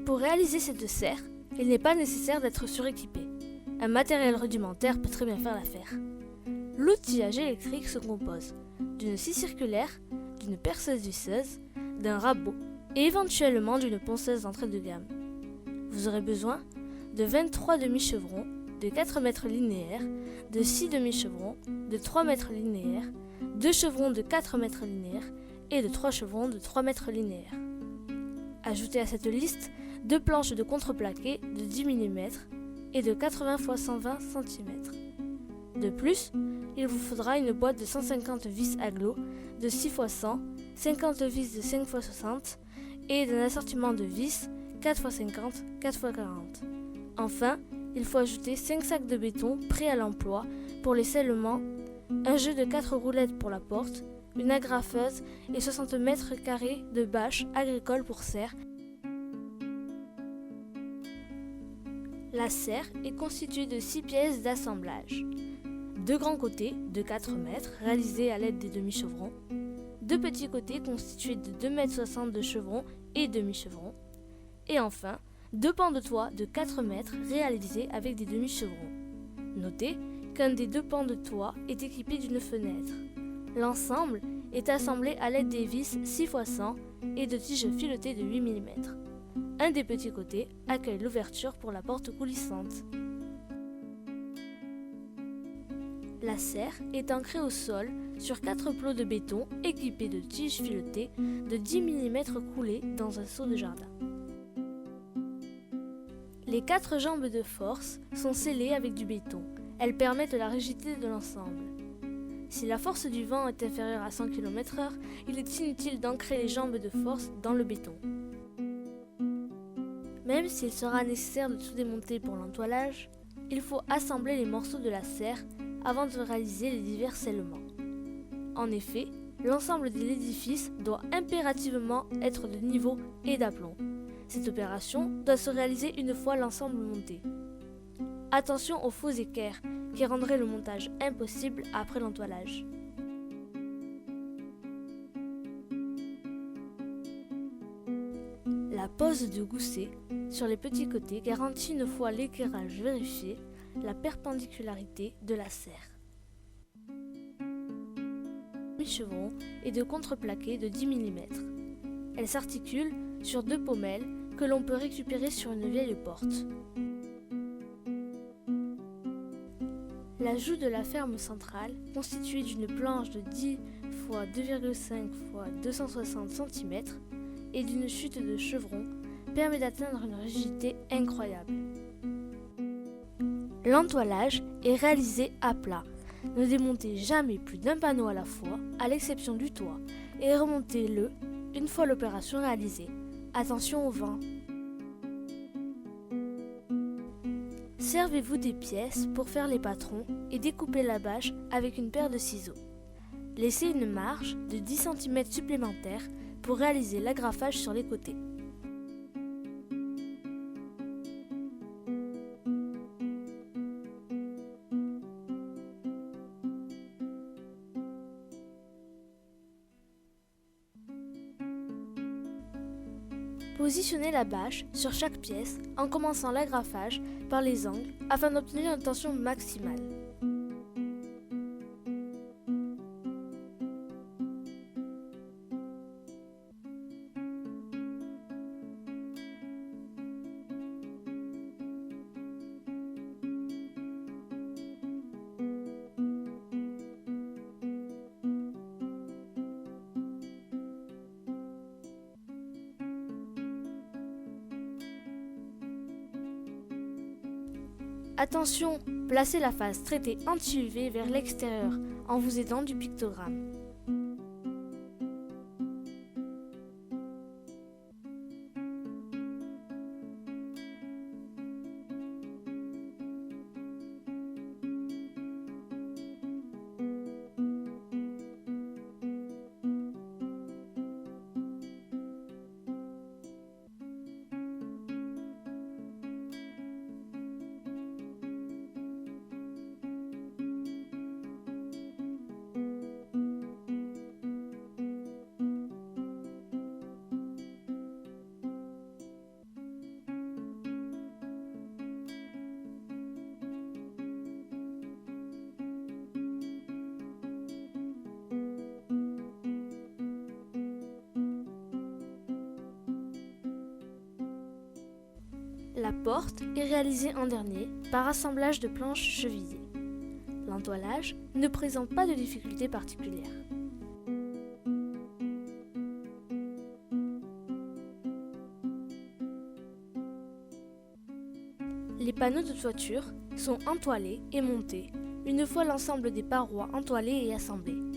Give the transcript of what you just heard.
Pour réaliser cette serre, il n'est pas nécessaire d'être suréquipé. Un matériel rudimentaire peut très bien faire l'affaire. L'outillage électrique se compose d'une scie circulaire, d'une perceuse visseuse, d'un rabot et éventuellement d'une ponceuse d'entrée de gamme. Vous aurez besoin de 23 demi-chevrons, de 4 mètres linéaires, de 6 demi-chevrons, de 3 mètres linéaires, 2 chevrons de 4 mètres linéaires et de 3 chevrons de 3 mètres linéaires. Ajoutez à cette liste 2 planches de contreplaqué de 10 mm et de 80 x 120 cm. De plus, il vous faudra une boîte de 150 vis agglo de 6 x 100, 50 vis de 5 x 60 et d'un assortiment de vis 4 x 50, 4 x 40. Enfin, il faut ajouter 5 sacs de béton prêts à l'emploi pour les scellements, un jeu de 4 roulettes pour la porte, une agrafeuse et 60 mètres carrés de bâches agricoles pour serre. La serre est constituée de 6 pièces d'assemblage. 2 grands côtés de 4 mètres réalisés à l'aide des demi-chevrons, 2 petits côtés constitués de 2,60 m de chevrons et demi-chevrons, et enfin 2 pans de toit de 4 mètres réalisés avec des demi-chevrons. Notez qu'un des 2 pans de toit est équipé d'une fenêtre. L'ensemble est assemblé à l'aide des vis 6 x 100 et de tiges filetées de 8 mm. Un des petits côtés accueille l'ouverture pour la porte coulissante. La serre est ancrée au sol sur 4 plots de béton équipés de tiges filetées de 10 mm coulées dans un seau de jardin. Les 4 jambes de force sont scellées avec du béton. Elles permettent la rigidité de l'ensemble. Si la force du vent est inférieure à 100 km/h, il est inutile d'ancrer les jambes de force dans le béton. Même s'il sera nécessaire de tout démonter pour l'entoilage, il faut assembler les morceaux de la serre avant de réaliser les divers scellements. En effet, l'ensemble de l'édifice doit impérativement être de niveau et d'aplomb. Cette opération doit se réaliser une fois l'ensemble monté. Attention aux faux équerres qui rendraient le montage impossible après l'entoilage. La pose de gousset sur les petits côtés garantit une fois l'équerrage vérifié la perpendicularité de la serre. Mi-chevron et de contreplaqué de 10 mm. Elle s'articule sur 2 pommelles que l'on peut récupérer sur une vieille porte. L'ajout de la ferme centrale, constituée d'une planche de 10 x 2,5 x 260 cm et d'une chute de chevron, permet d'atteindre une rigidité incroyable. L'entoilage est réalisé à plat. Ne démontez jamais plus d'un panneau à la fois, à l'exception du toit, et remontez-le une fois l'opération réalisée. Attention au vent. Servez-vous des pièces pour faire les patrons et découpez la bâche avec une paire de ciseaux. Laissez une marge de 10 cm supplémentaire pour réaliser l'agrafage sur les côtés. Positionnez la bâche sur chaque pièce en commençant l'agrafage par les angles afin d'obtenir une tension maximale. Attention, placez la face traitée anti-UV vers l'extérieur en vous aidant du pictogramme. La porte est réalisée en dernier par assemblage de planches chevillées. L'entoilage ne présente pas de difficulté particulière. Les panneaux de toiture sont entoilés et montés une fois l'ensemble des parois entoilées et assemblées.